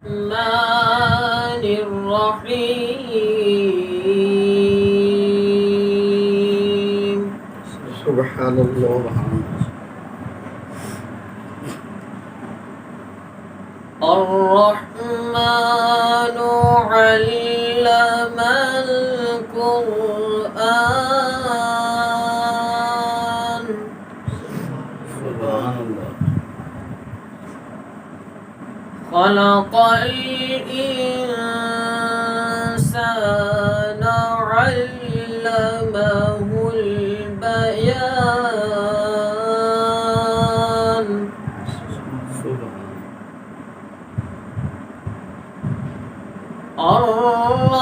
الرحمن الرحيم. سبحان الله. الرحمن علم القرآن. سبحان الله. خلق الإنسان علمه البيان.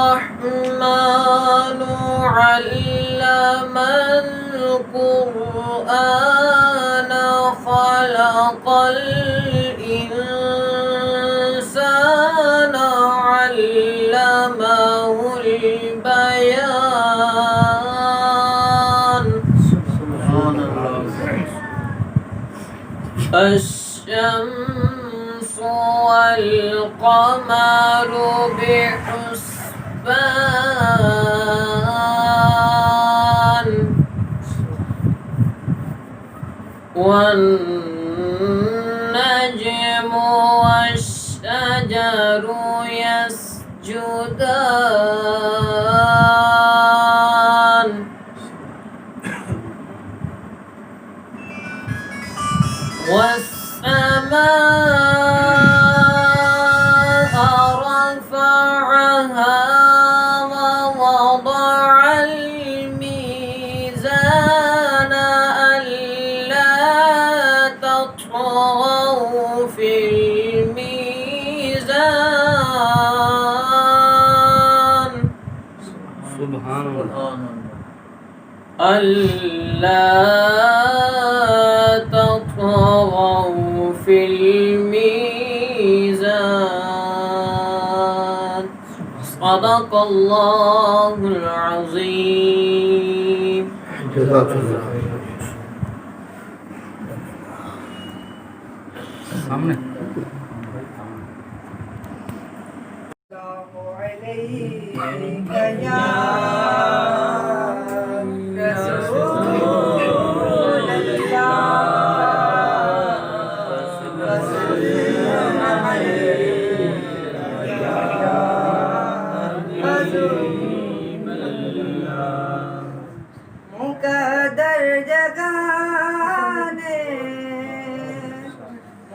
الرحمن علم القرآن خلق الإنسان علمه البيان. سبحان الله. الشمس والقمر بحسبان. والنجم والشجر يسجدان. والسماء رفعها ووضع الميزان ألا تطغوا في الميزان. سبحان الله. ألا تطغوا في الميزان. صدق الله العظيم. جزاك الله. سامنے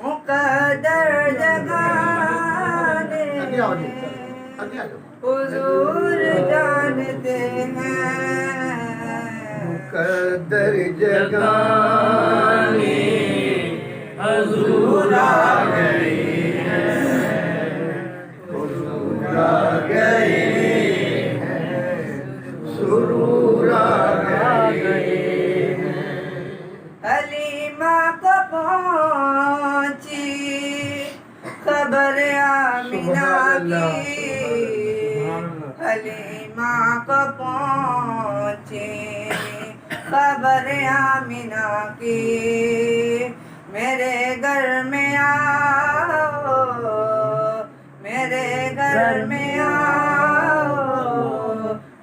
مقدر جگانے حضور جانتے ہیں. مقدر جگانے حضور آ گئے ہیں. حضور آ گئے ہیں. سرور آ گئے ہیں. حلیمہ کو پہنچی خبر آمینہ کی. حلیمہ کو پہنچی خبر آمینہ کی. میرے گھر میں آؤ، میرے گھر میں آؤ،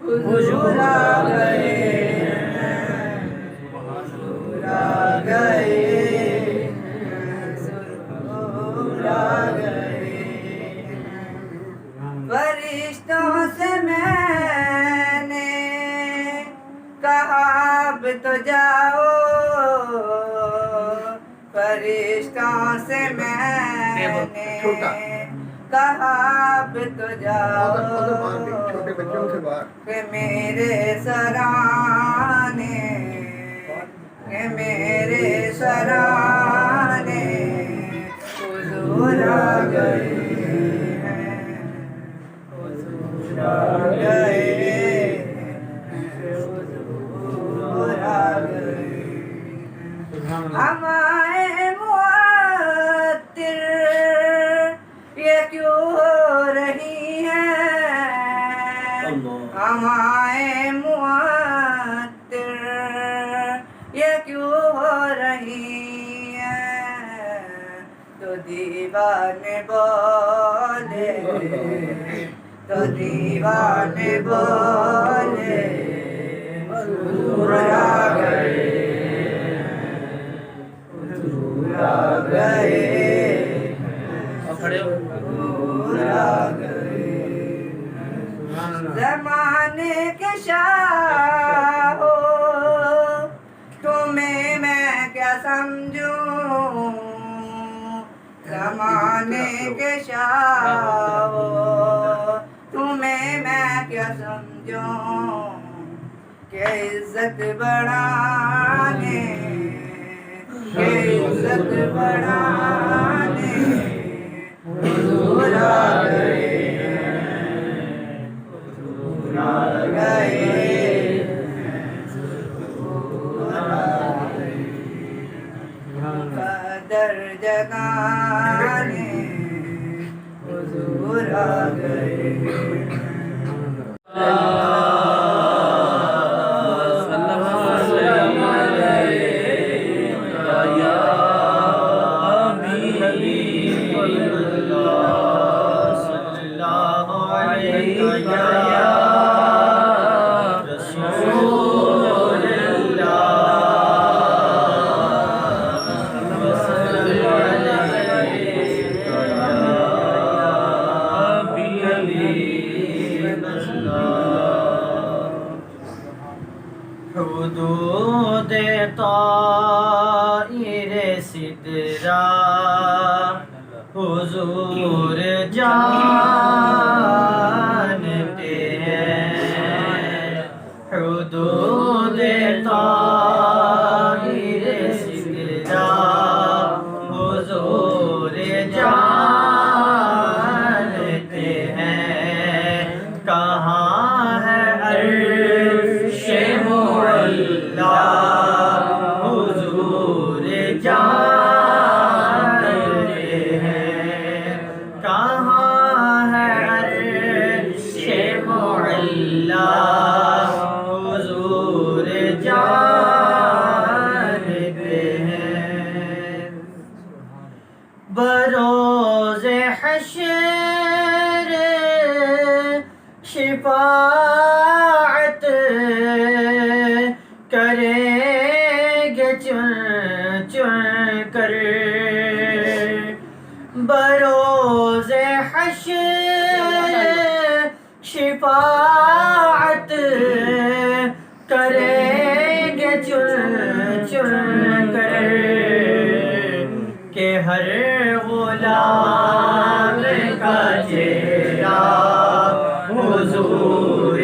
حضور آ گئے ہیں. حضور آ گئے ہیں. حضور آ گئے ہیں. فرشتوں سے میں نے کہا اب تو جاؤ. فرشتوں سے میں نے کہا اب تو جاؤ کہ میرے سرانے، کہ میرے سرانے حضور آ گئے ہیں. حضور آ گئے ہیں. حضور آ گئے ہیں. ہمارے معطر یہ کیوں ہو رہی ہے؟ ہمارے معطر یہ کیوں ہو رہی ہے؟ تو دیوانے بولے تو دیوانے بولے حضور آ گئے حضور آ گئے حضور آ گئے زمانے کے شاہ ہو تمہیں میں کیا سمجھوں زمانے کے شاہ ہو تمہیں میں کیا سمجھوں کہ عزت بڑھانے کہ عزت بڑھانے حضور آ گئے حضور آ گئے حضور آ گئے قدر جگانے حضور آ گئے حدود طائر سدرا حضور جانتے ہیں حدود طائر سدرا حضور جانتے ہیں کہاں ہے عرش معلا حضور جانتے ہیں کہاں ہے عرش معلا حضور جانتے ہیں بروز حشر شفاعت کریں گے چن چن کر بروز حشر شفاعت کریں گے چن چن کر کہ ہر غلام کا چہرہ حضور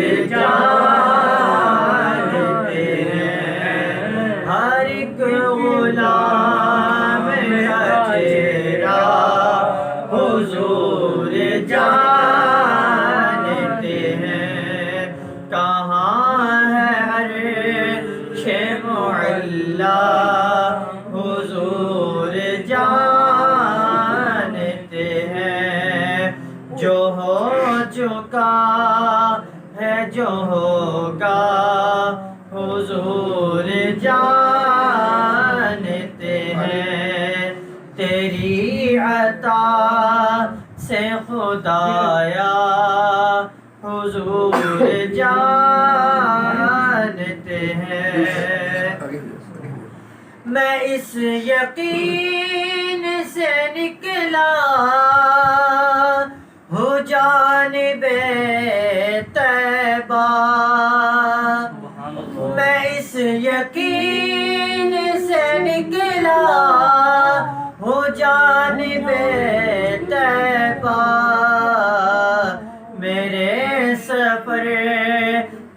جانتے ہیں ہر ایک غلام کا چہرہ حضور جانتے ہیں کہاں ہے عرش معلا حضور جانتے ہیں جو ہو چکا ہے جو ہوگا حضور جانتے ہیں تیری عطا سے خدایا حضور جانتے ہیں میں اس یقین سے نکلا ہو جانب طیبہ میں اس یقین سے نکلا ہو جانب طیبہ میرے سفر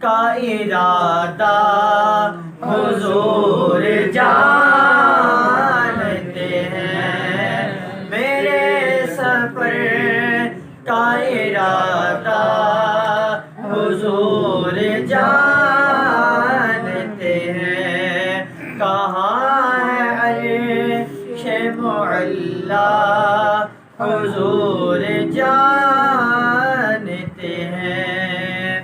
کا ارادہ حضور جانتے ہیں میرے سفر کا ارادہ حضور جانتے ہیں کہاں ہے عرش معلا حضور جانتے ہیں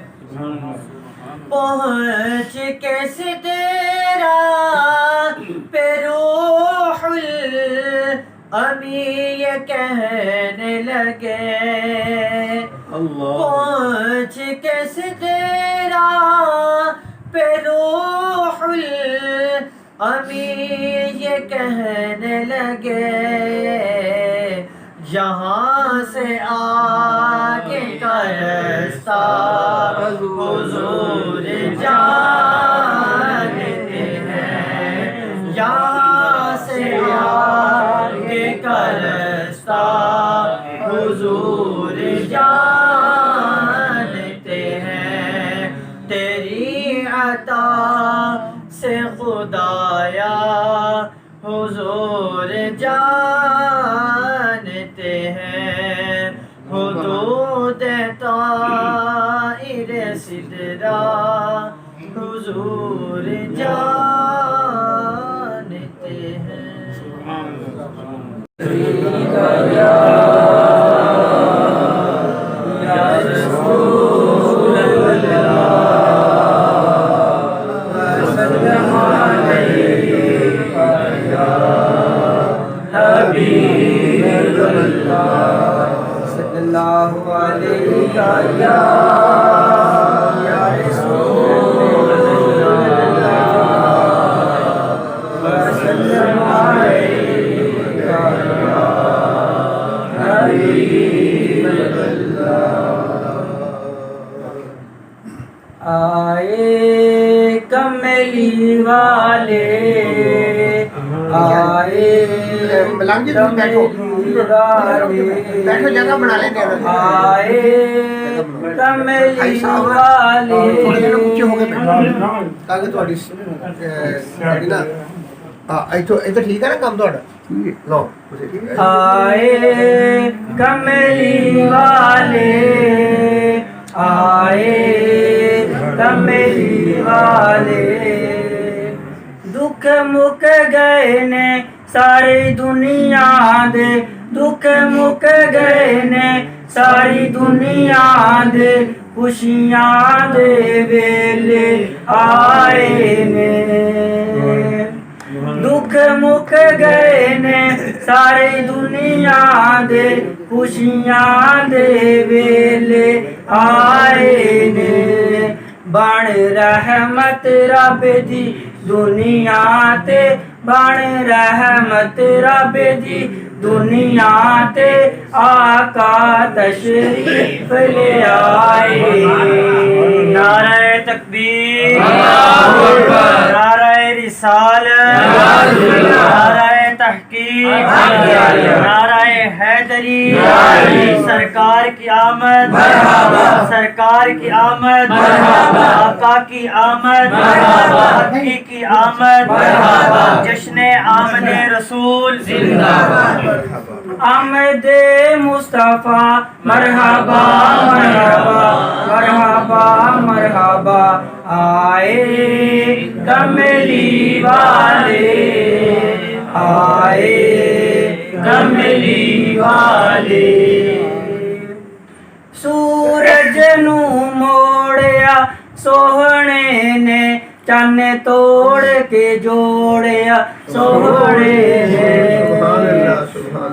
پہنچ کے سدرا پہ روح امی یہ کہنے لگے پہنچ کیسے تیرا پہ روح امی یہ کہنے لگے جہاں سے آگے کا رستہ حضور جانتے ہیں یہاں سے آگے کا رستہ حضور جانتے ہیں تیری عطا سے خدایا حضور جانتے ہیں حدود طائر سدرا حضور جانتے ہیں صلی اللہ علیہ یا رسول اللہ وسلم علیہ یا حبیب اللہ آئے کملی والے آئے ملنگ جی تم بیٹھو جگہ بنا لیں گے آئے کملی والے تھوڑے جگہ اونچے ہو کے بیٹھو تاکہ تھوڑی نا اتنا ٹھیک ہے نا کام تھوڑا لو آئے کملی والے آئے کملی والے دکھ مک گئے نے ساری دنیا دے دکھ مک گئے نے ساری دنیا دے خوشیاں دے ویلے آئے نے دکھ مک گئے نے ساری دنیا دے خوشیاں دے ویلے آئے نے بن رحمت رب دی دنیا تے بن رحمت رب دی دنیا تے آقا تشریف لے آئے نعرہ تکبیر نعرہ رسالت نعرہ تحقیق نعرہ حیدری سرکار کی آمد سرکار کی آمد آقا کی آمد حقی کی آمد جشن آمد رسول آمد مصطفیٰ مرحبا مرحبا مرحبا مرحبا آئے کملی والے آئے کملی والے سورج نو موڑیا سوہنے نے چن توڑ کے جوڑیا سوہنے نے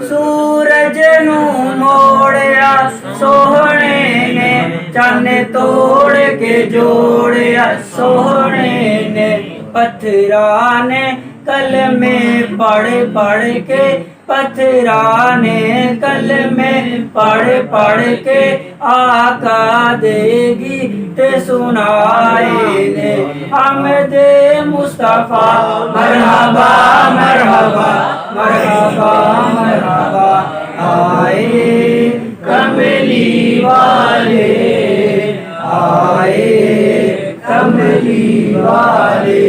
سورج نو موڑیا سوہنے نے چن توڑ کے جوڑیا سوہنے نے پتھرانے کلمے پڑھ پڑھ کے پتھرانے کلمے پڑھ پڑھ کے آقا دے گیت سنائے نے حمد مصطفیٰ مرحبا مرحبا مرحبا مرحبا آئے کملی والے آئے کملی والے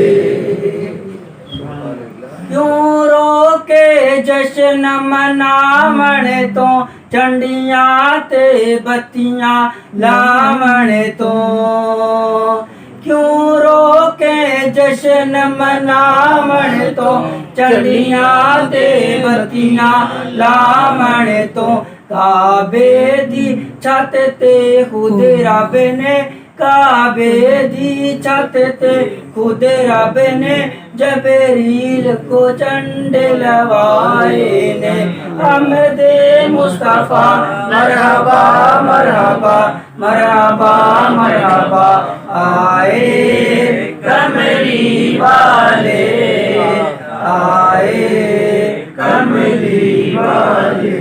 کیوں رو کے جشن مناون تو چنڈیاں تے بتیاں لاون تو کیوں رو کے جشن مناون تو چنڈیاں تے بتیاں لاون تو کعبے دی چھت تے خود رب نے کعبے دی چھت تے خود رب نے جبریل کو چنڈ لوائے نے حمد مصطفیٰ مرحبا مرحبا مرحبا مرحبا آئے کملی والے آئے کملی والے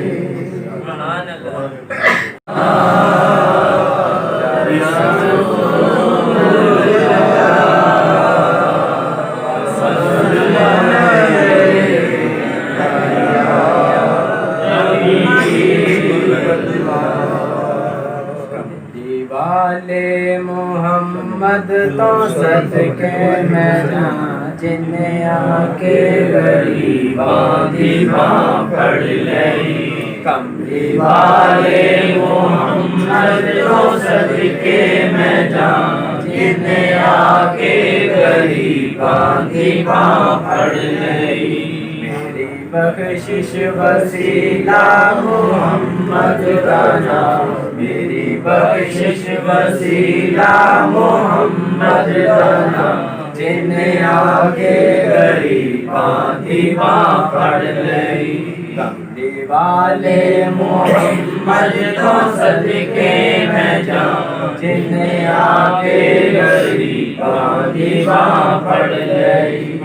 والے محمد تو صدقے میں جاں جن آ کے غریباں دی باں پڑ لئی کملی والے محمد تو صدقے میں جاں جن آ کے غریباں دی باں پڑ لئی بخشش وسیلہ محمد کا نام میری بخشش وسیلہ محمد کا نام جن آگے غریباں دی باں پڑ لئی کملی والے محمد تو صدقے میں جاں جن آگے غریباں دی باں پڑ لئی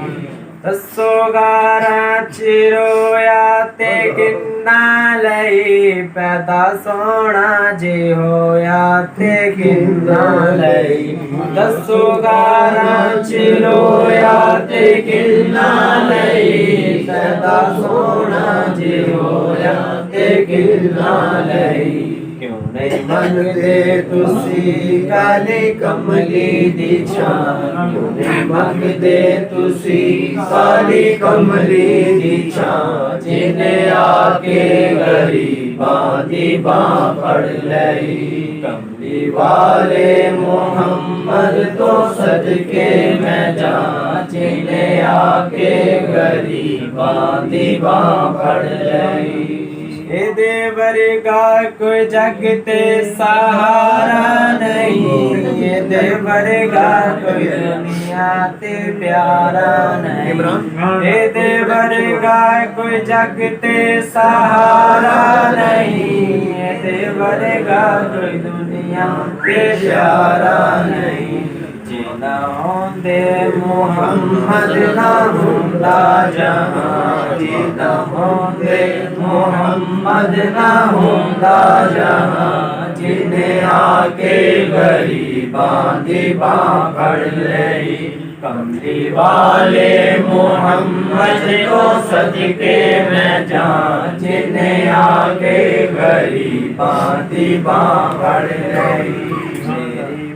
دسو گاراں چرویا تے گنا لئی پیدا سونا جی ہویا تے گنا لئی دسو گاراں چرویا تے گنا لئی پیدا سونا جی ہویا تے گنا لئی کیوں نہیں منگدے تسی کالی کملی دی چھان کیوں نہیں منگدے تسی کالی کملی دی چھان جن آ کے غریباں دی باں پڑ لئی کملی والے محمد تو صدقے میں جاں جن آ کے غریباں دی باں پڑ لئی دے ورگا کوئی جگ تے سہارا نہیں دے ورگا کوئی دنیا تے پیارا نہیں دے ورگا کوئی جگ تے سہارا نہیں دے ورگا کوئی دنیا تے پیارا نہیں جنا ہوندے محمد نہ ہوندا جہاں جنا ہوندے محمد نہ ہوندا جہاں جن آ کے غریباں دی باں پڑ لئی کملی والے محمد کو صدقے میں جاں جن آ کے غریباں دی باں پڑ لئی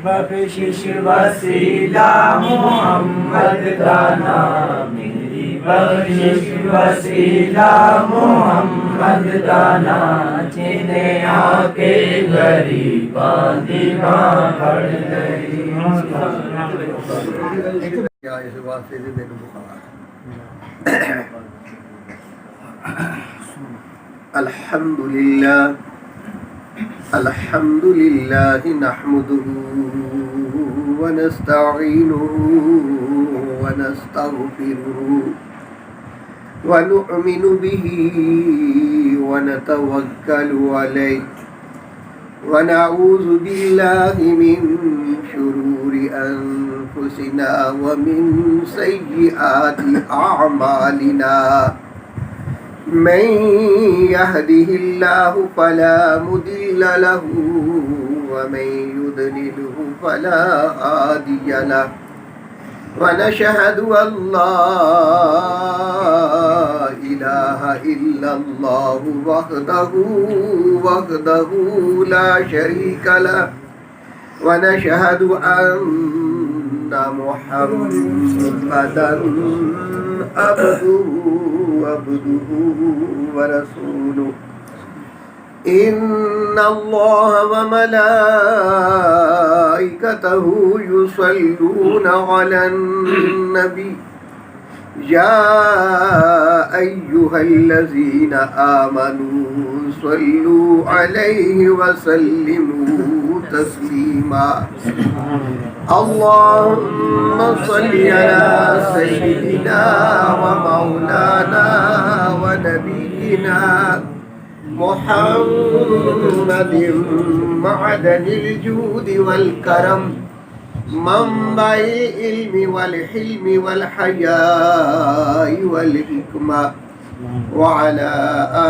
بخشش وسیلہ محمد کا نام میری بخشش وسیلہ محمد کا نام جن آ کے غریباں دی باں پڑ لئی اس واسطے بھی میرے بخار الحمدللہ الحمد لله نحمده ونستعينه ونستغفره ونؤمن به ونتوكل عليه ونعوذ بالله من شرور أنفسنا ومن سيئات أعمالنا من يهده الله فلا مضل له ومن يضلله فلا هادي له ونشهد أن لا إله إلا الله وحده لا شريك له ونشهد أن محمدا عبده ورسوله إن الله وملائكته يصلون على النبي يا أيها الذين آمنوا صلوا عليه وسلموا تسليما اللهم صل على سيدنا ومولانا ونبينا محمد معدن الجود والكرم منبع العلم والحلم والحياء والحكمة وعلى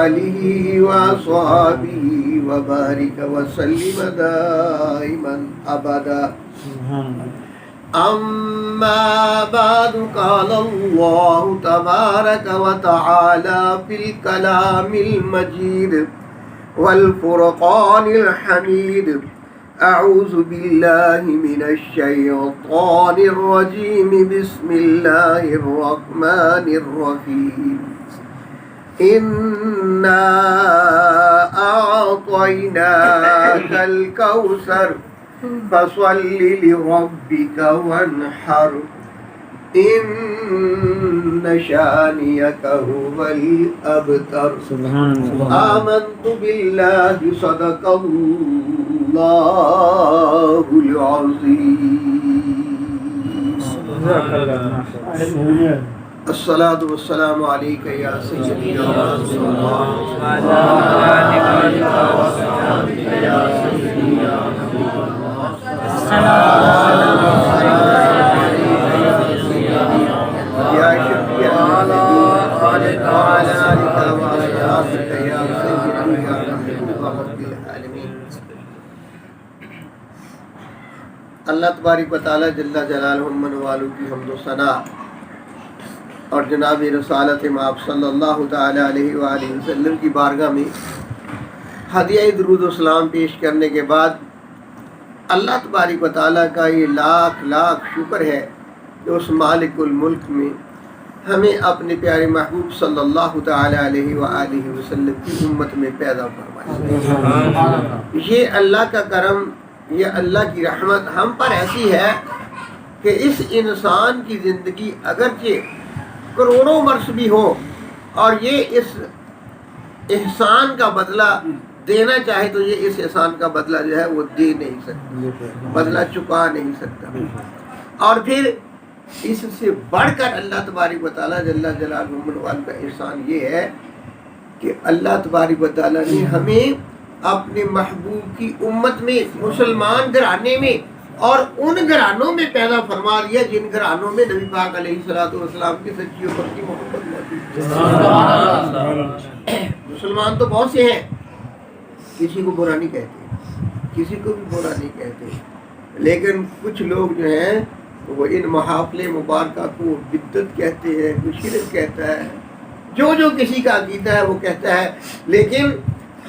آله وصحبه وبارك وسلم دائما أبدا. أما بعد قال الله تبارك وتعالى في الكلام المجيد والفرقان الحميد: أعوذ بالله من الشيطان الرجيم بسم الله الرحمن الرحيم. إنا أعطيناك الكوثر فصل لربك وانحر إن شانئك هو الأبتر. آمنت بالله صدق الله العظيم. الصلاة والسلام عليك يا سيدي يا رسول الله وعلى آلك وصحبك يا سيدي يا حبيب الله. السلام يا شفيع المذنبين وعلى آلك وصحبك يا سيدي يا حبيب الله رب العالمين. اللہ تبارک و تعالی جل جلالہ من والو کی حمد و ثنا اور جناب رسالت مآب صلی اللہ تعالی علیہ وآلہ وسلم کی بارگاہ میں ہدیہ درود و سلام پیش کرنے کے بعد اللہ تبارک و تعالیٰ کا یہ لاکھ لاکھ شکر ہے کہ اس مالک الملک میں ہمیں اپنے پیارے محبوب صلی اللہ تعالی علیہ وآلہ وسلم کی امت میں پیدا فرمایا. یہ اللہ کا کرم، یہ اللہ کی رحمت ہم پر ایسی ہے کہ اس انسان کی زندگی اگرچہ کروڑوں برس بھی ہو اور یہ اس احسان کا بدلہ دینا چاہے تو یہ اس احسان کا بدلہ جو ہے وہ دے نہیں سکتا، بدلہ چکا نہیں سکتا. اور پھر اس سے بڑھ کر اللہ تبارک و تعالیٰ جل جلالہ والہ کا احسان یہ ہے کہ اللہ تبارک و تعالیٰ نے ہمیں اپنے محبوب کی امت میں، مسلمان گھرانے میں اور ان گھرانوں میں پیدا فرما دیا جن گھرانوں میں نبی پاک علیہ الصلوۃ والسلام کی سچی اور پکی محبت موجود ہے. مسلمان تو بہت سے ہیں، کسی کو برا نہیں کہتے، کسی کو بھی برا نہیں کہتے، لیکن کچھ لوگ جو ہیں وہ ان محافل مبارکہ کو بدعت کہتے ہیں، کوئی شرک کہتا ہے، جو کسی کا عقیدہ ہے وہ کہتا ہے. لیکن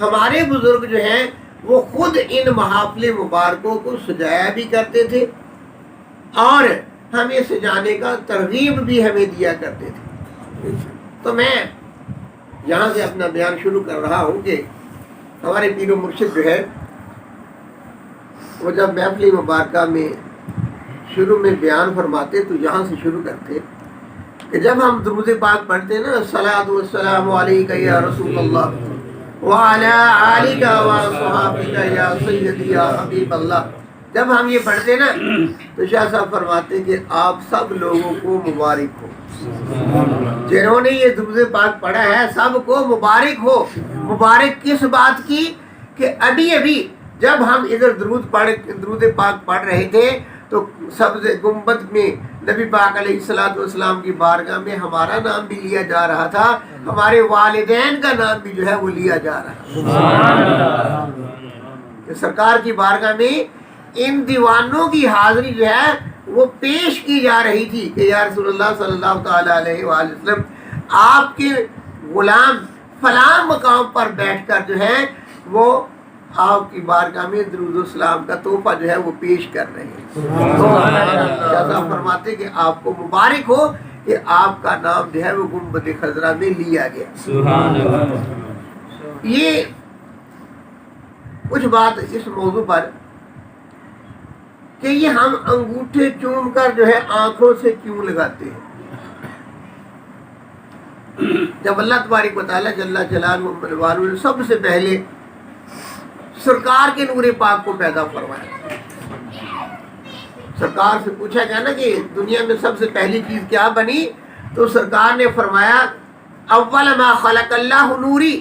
ہمارے بزرگ جو ہیں وہ خود ان محافل مبارکوں کو سجایا بھی کرتے تھے اور ہمیں سجانے کا ترغیب بھی ہمیں دیا کرتے تھے. تو میں یہاں سے اپنا بیان شروع کر رہا ہوں کہ ہمارے پیر و مرشد جو ہے وہ جب محفل مبارکہ میں شروع میں بیان فرماتے تو یہاں سے شروع کرتے کہ جب ہم درود پاک پڑھتے ہیں نا، الصلاۃ والسلام علیک یا رسول اللہ وعلی آلک وصحبک یا سیدی یا حبیب اللہ، جب ہم یہ پڑھتے نا تو شاہ صاحب فرماتے کہ آپ سب لوگوں کو مبارک ہو، جنہوں نے یہ درود پاک پڑھا ہے سب کو مبارک ہو. مبارک کس بات کی کہ ابھی جب ہم ادھر درود پاک پڑھ رہے تھے تو سبز گنبد میں نبی پاک علیہ الصلوۃ والسلام کی بارگاہ میں ہمارا نام بھی لیا جا رہا تھا، ہمارے والدین کا نام بھی جو ہے وہ لیا جا رہا تھا کہ سرکار کی بارگاہ میں ان دیوانوں کی حاضری جو ہے وہ پیش کی جا رہی تھی کہ یا رسول اللہ صلی اللہ تعالی علیہ وآلہ وسلم آپ کے غلام فلاں مقام پر بیٹھ کر جو ہے وہ آپ کی بارگاہ میں درود و سلام کا تحفہ جو ہے وہ پیش کر رہے ہیں. تو فرماتے کہ آپ کو مبارک ہو کہ آپ کا نام جو ہے وہ گنبد خضرا میں لیا گیا. یہ کچھ بات اس موضوع پر کہ یہ ہم انگوٹھے چوم کر جو ہے آنکھوں سے کیوں لگاتے ہیں. جب اللہ تبارک و تعالیٰ جل جلالہ نے سب سے پہلے سرکار کے نور پاک کو پیدا فرمایا، سرکار سے پوچھا گیا نا کہ دنیا میں سب سے پہلی چیز کیا بنی، تو سرکار نے فرمایا اول ما خلق اللہ نوری،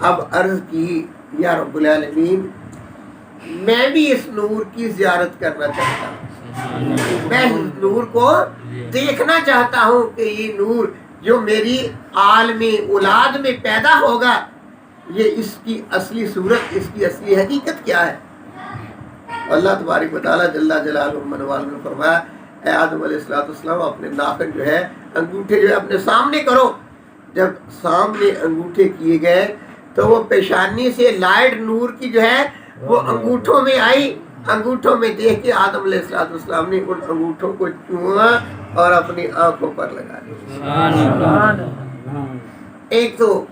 اب عرض کی یا رب العالمین میں بھی اس نور کی زیارت کرنا چاہتا ہوں، میں اس نور کو دیکھنا چاہتا ہوں کہ یہ نور جو میری عالم اولاد میں پیدا ہوگا یہ اس کی اصلی صورت، اس کی اصلی حقیقت کیا ہے۔ اللہ تبارک و تعالیٰ جل جلالہ منوال نے فرمایا اے آدم علیہ السلام اپنے ناخن جو ہے انگوٹھے جو ہے اپنے سامنے کرو۔ جب سامنے انگوٹھے کیے گئے تو وہ پیشانی سے لائٹ نور کی جو ہے وہ انگوٹھوں میں آئی، انگوٹھوں میں دیکھ کے آدم علیہ السلام نے ان انگوٹھوں کو چوما اور اپنی آنکھوں پر لگا دیا۔ ایک تو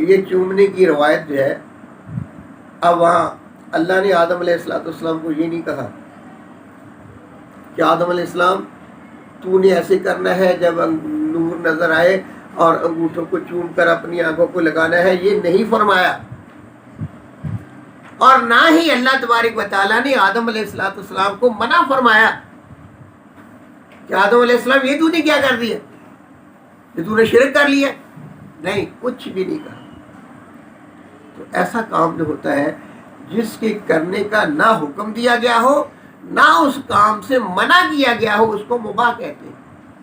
یہ چومنے کی روایت جو ہے، اب وہاں اللہ نے آدم علیہ السلام کو یہ نہیں کہا کہ آدم علیہ السلام تو نے ایسے کرنا ہے جب نور نظر آئے اور انگوٹھوں کو چوم کر اپنی آنکھوں کو لگانا ہے، یہ نہیں فرمایا۔ اور نہ ہی اللہ تبارک و تعالیٰ نے آدم علیہ السلام کو منع فرمایا کہ آدم علیہ السلام یہ تو نے کیا کر دیا، یہ تو نے شرک کر لیا، نہیں، کچھ بھی نہیں کہا۔ تو ایسا کام جو ہوتا ہے جس کے کرنے کا نہ حکم دیا گیا ہو نہ اس کام سے منع کیا گیا ہو، اس کو مباح کہتے ہیں،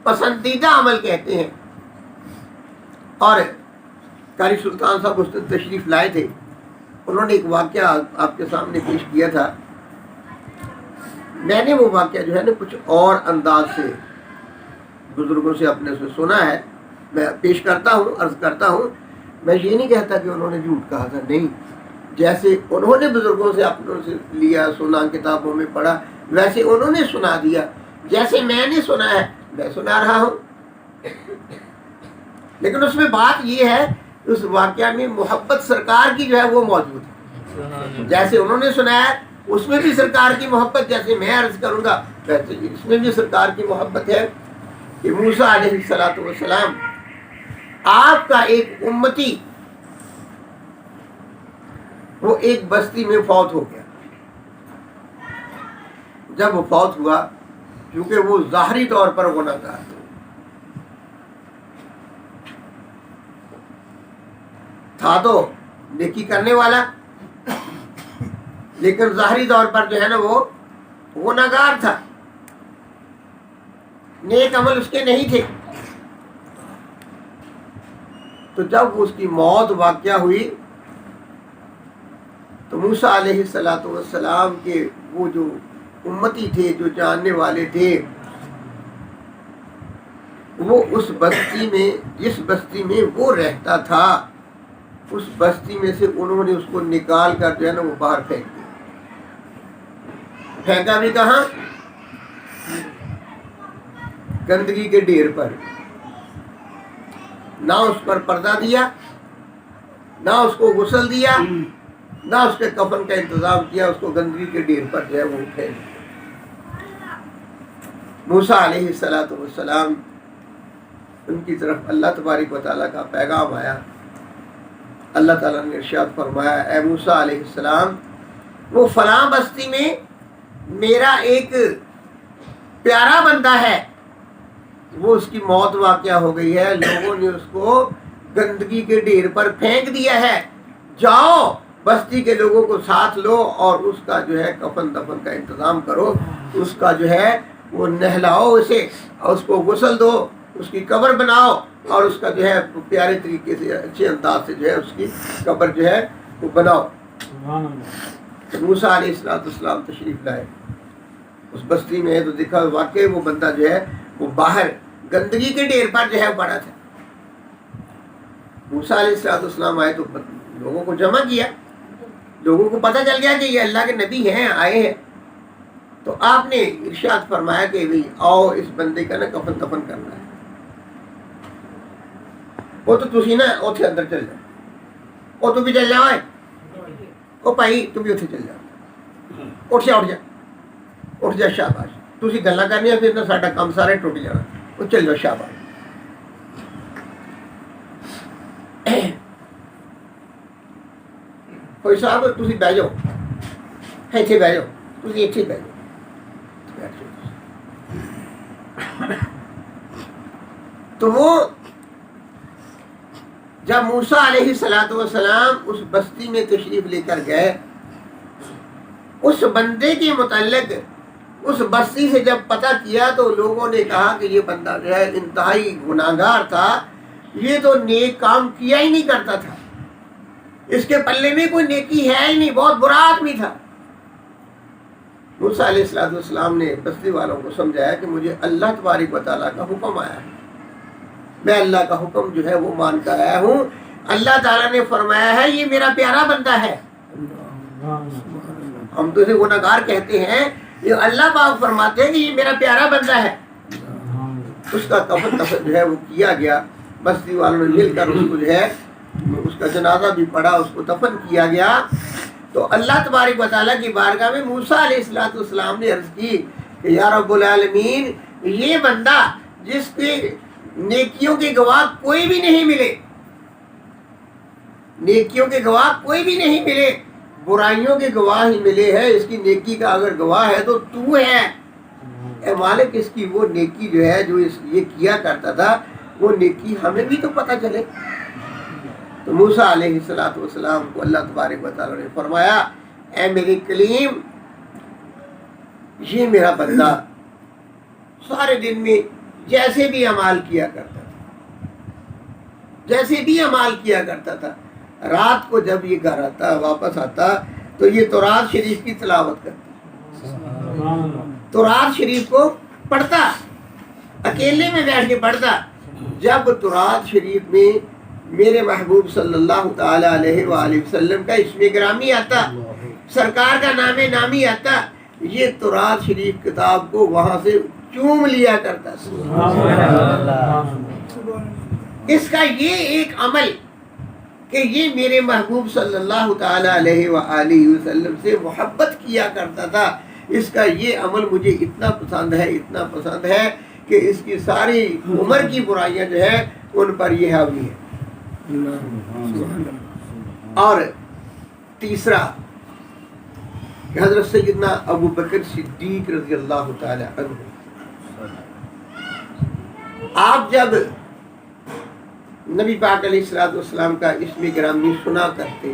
پسندیدہ عمل کہتے ہیں۔ اور قاری سلطان صاحب اس دن تشریف لائے تھے، انہوں نے ایک واقعہ آپ کے سامنے پیش کیا تھا۔ میں نے وہ واقعہ جو ہے نا کچھ اور انداز سے بزرگوں سے اپنے سے سنا ہے، میں پیش کرتا ہوں، عرض کرتا ہوں۔ میں یہ نہیں کہتا کہ انہوں نے جھوٹ کہا تھا، نہیں، جیسے انہوں نے بزرگوں سے اپنوں سے لیا، سنا، کتابوں میں پڑھا، ویسے انہوں نے سنا دیا، جیسے میں نے سنا ہے میں سنا رہا ہوں۔ لیکن اس میں بات یہ ہے اس واقعہ میں محبت سرکار کی جو ہے وہ موجود ہے، جیسے انہوں نے سنایا اس میں بھی سرکار کی محبت، جیسے میں عرض کروں گا ویسے اس میں بھی سرکار کی محبت ہے کہ موسیٰ علیہ السلام آپ کا ایک امتی وہ ایک بستی میں فوت ہو گیا۔ جب وہ فوت ہوا، کیونکہ وہ ظاہری طور پر گناہ گار تھا تو نیکی کرنے والا، لیکن ظاہری طور پر جو ہے نا وہ گناہ گار تھا، نیک عمل اس کے نہیں تھے۔ تو جب اس کی موت واقعہ ہوئی تو موسیٰ علیہ السلام کے وہ جو امتی تھے، جو جاننے والے تھے، وہ اس بستی میں، جس بستی میں وہ رہتا تھا، اس بستی میں سے انہوں نے اس کو نکال کر جو ہے نا وہ باہر پھینک دیا۔ پھینکا بھی کہاں؟ گندگی کے ڈھیر پر۔ نہ اس پر پردہ دیا، نہ اس کو غسل دیا، نہ اس کے کفن کا انتظام کیا، اس کو گندگی کے ڈھیر پر جو ہے وہ پھینک دیا۔ موسیٰ علیہ السلام ان کی طرف اللہ تبارک و تعالیٰ کا پیغام آیا۔ اللہ تعالیٰ نے ارشاد فرمایا اے موسیٰ علیہ السلام، وہ فلاں بستی میں میرا ایک پیارا بندہ ہے، وہ اس کی موت واقعہ ہو گئی ہے، لوگوں نے اس کو گندگی کے ڈھیر پر پھینک دیا ہے، جاؤ بستی کے لوگوں کو ساتھ لو اور اس کا جو ہے کفن دفن کا انتظام کرو، اس کا جو ہے وہ نہلاؤ اسے اور اس کو غسل دو، اس کی قبر بناؤ اور اس کا جو ہے پیارے طریقے سے اچھے انداز سے جو ہے اس کی قبر جو ہے وہ بناؤ۔ موسیٰ علیہ السلام تشریف لائے اس بستی میں، تو دیکھا واقعی وہ بندہ جو ہے وہ باہر گندگی کے ڈھیر پر جو ہے پڑا تھا۔ موسیٰ علیہ السلام آئے تو لوگوں کو جمع کیا، لوگوں کو پتہ چل گیا کہ یہ اللہ کے نبی ہیں، آئے ہیں، تو آپ نے ارشاد فرمایا کہ بھئی آؤ اس بندے کا نا کفن دفن کرنا ہے۔ وہ تو تسی نا اوتھے اندر چل جاؤ، وہ تو بھی چل جاؤ، وہ بھائی تم بھی اوتھے چل جاؤ، اٹھ جا شاباش، تسی گلاں کرنی پھر نا ساڈا کام سارے ٹوٹ جانا، وہ چل جاؤ شاباش۔ کوئی صاحب تسی بہ جاؤ، ایتھے بہ جاؤ، تسی ایتھے بہ جاؤ۔ تو وہ جب موسیٰ علیہ السلام اس بستی میں تشریف لے کر گئے، اس بندے کے متعلق اس بستی سے جب پتہ کیا تو لوگوں نے کہا کہ یہ بندہ جو ہے انتہائی گناہگار تھا، یہ تو نیک کام کیا ہی نہیں کرتا تھا، اس کے پلے میں کوئی نیکی ہے ہی نہیں، بہت برا آدمی تھا۔ موسیٰ علیہ السلام نے بستی والوں کو سمجھایا کہ مجھے اللہ تبارک و تعالیٰ کا حکم آیا ہے، میں اللہ کا حکم جو ہے وہ مان کر آیا ہوں۔ اللہ تعالیٰ نے فرمایا ہے یہ میرا پیارا بندہ ہے، ہم تو اسے گناہگار کہتے ہیں، یہ اللہ پاک فرماتے ہیں کہ یہ میرا پیارا بندہ ہے۔ اس کا کفن جو ہے وہ کیا گیا، بستی والوں نے مل کر اس کو جو ہے اس کا جنازہ بھی پڑا، اس کو دفن کیا گیا۔ تو اللہ تبارک و تعالیٰ کی بارگاہ میں موسیٰ علیہ السلام نے عرض کی کہ یا رب العالمین، یہ بندہ جس کے نیکیوں کے گواہ کوئی بھی نہیں ملے، نیکیوں کے گواہ کوئی بھی نہیں ملے، برائیوں کے گواہ ہی ملے ہیں، اس کی نیکی کا اگر گواہ ہے تو تو ہے۔ اے مالک، اس کی وہ نیکی جو ہے جو یہ کیا کرتا تھا، وہ نیکی ہمیں بھی تو پتہ چلے۔ تو موسیٰ علیہ السلام کو اللہ تبارک و تعالیٰ نے فرمایا اے میرے کلیم، یہ میرا بندہ سارے دن میں جیسے بھی اعمال کیا کرتا تھا، جیسے بھی اعمال کیا کرتا تھا، رات کو جب یہ گھر آتا واپس آتا تو یہ تورات شریف کی تلاوت کرتا، تورات شریف کو پڑھتا، اکیلے میں بیٹھ کے پڑھتا۔ جب تورات شریف میں میرے محبوب صلی اللہ تعالی علیہ وآلہ وسلم کا اسم گرامی آتا، سرکار کا نام نامی آتا، یہ تورات شریف کتاب کو وہاں سے چوم لیا کرتا۔ اس کا یہ ایک عمل کہ یہ میرے محبوب صلی اللہ تعالی علیہ وآلہ وسلم سے محبت کیا کرتا تھا، اس کا یہ عمل مجھے اتنا پسند ہے، اتنا پسند ہے کہ اس کی ساری عمر کی برائیاں جو ہے ان پر یہ حاوی ہے۔ اور تیسرا کہ حضرت سیدنا ابو بکر صدیق رضی اللہ تعالی عنہ، آپ جب نبی پاک علیہ السلام کا اسم گرامی سنا کرتے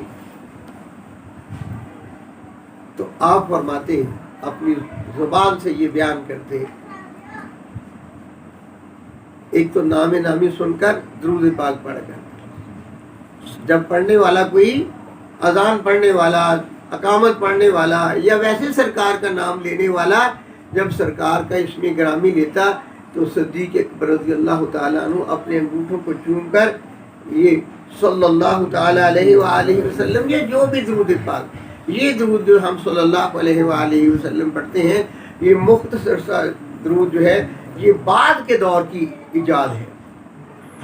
تو آپ فرماتے، اپنی زبان سے یہ بیان کرتے، ایک تو نام نامی سن کر درود پاک پڑھ کر، جب پڑھنے والا کوئی اذان پڑھنے والا، اقامت پڑھنے والا یا ویسے سرکار کا نام لینے والا جب سرکار کا اسم گرامی لیتا تو صدیق اکبر رضی اللہ تعالیٰ عنہ اپنے انگوٹھوں کو چوم کر یہ صلی اللہ تعالی علیہ وآلہ وسلم، یہ جو بھی درود پاک، یہ درود جو ہم صلی اللہ علیہ وآلہ وسلم پڑھتے ہیں، یہ مختصر سا درود جو ہے یہ بعد کے دور کی ایجاد ہے۔